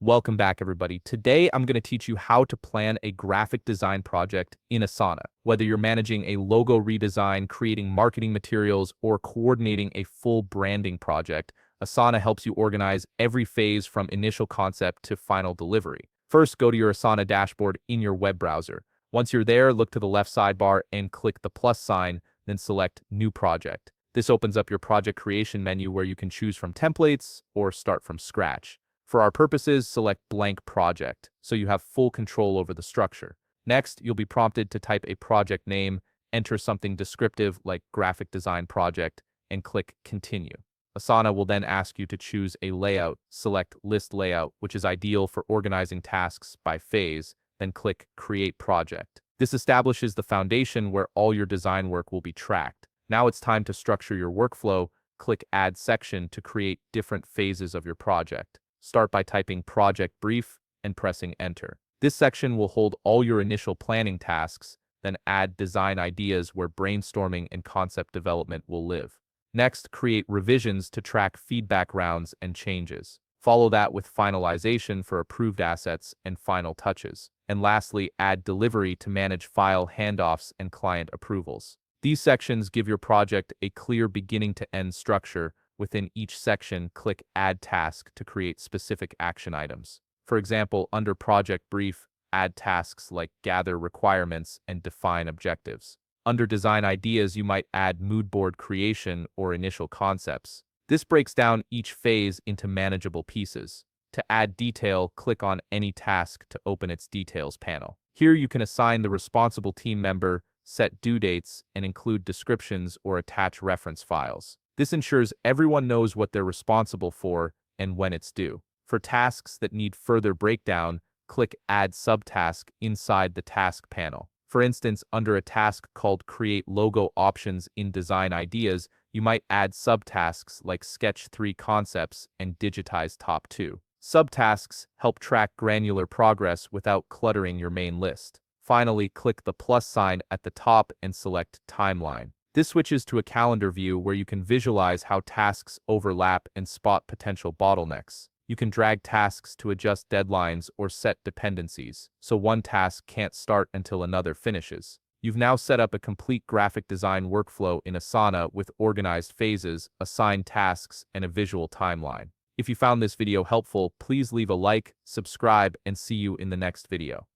Welcome back, everybody. Today, I'm going to teach you how to plan a graphic design project in Asana. Whether you're managing a logo redesign, creating marketing materials, or coordinating a full branding project, Asana helps you organize every phase from initial concept to final delivery. First, go to your Asana dashboard in your web browser. Once you're there, look to the left sidebar and click the plus sign, then select New Project. This opens up your project creation menu where you can choose from templates or start from scratch. For our purposes, select Blank Project, so you have full control over the structure. Next, you'll be prompted to type a project name, enter something descriptive like Graphic Design Project, and click Continue. Asana will then ask you to choose a layout, select List Layout, which is ideal for organizing tasks by phase, then click Create Project. This establishes the foundation where all your design work will be tracked. Now it's time to structure your workflow. Click Add Section to create different phases of your project. Start by typing Project Brief and pressing Enter. This section will hold all your initial planning tasks, then add design ideas where brainstorming and concept development will live. Next, create revisions to track feedback rounds and changes. Follow that with finalization for approved assets and final touches. And lastly, add delivery to manage file handoffs and client approvals. These sections give your project a clear beginning-to-end structure. Within each section, click Add Task to create specific action items. For example, under Project Brief, add tasks like gather requirements and define objectives. Under Design Ideas, you might add mood board creation or initial concepts. This breaks down each phase into manageable pieces. To add detail, click on any task to open its Details panel. Here you can assign the responsible team member, set due dates, and include descriptions or attach reference files. This ensures everyone knows what they're responsible for and when it's due. For tasks that need further breakdown, click Add Subtask inside the Task panel. For instance, under a task called Create Logo Options in Design Ideas, you might add subtasks like Sketch 3 Concepts and Digitize Top 2. Subtasks help track granular progress without cluttering your main list. Finally, click the plus sign at the top and select Timeline. This switches to a calendar view where you can visualize how tasks overlap and spot potential bottlenecks. You can drag tasks to adjust deadlines or set dependencies, so one task can't start until another finishes. You've now set up a complete graphic design workflow in Asana with organized phases, assigned tasks, and a visual timeline. If you found this video helpful, please leave a like, subscribe, and see you in the next video.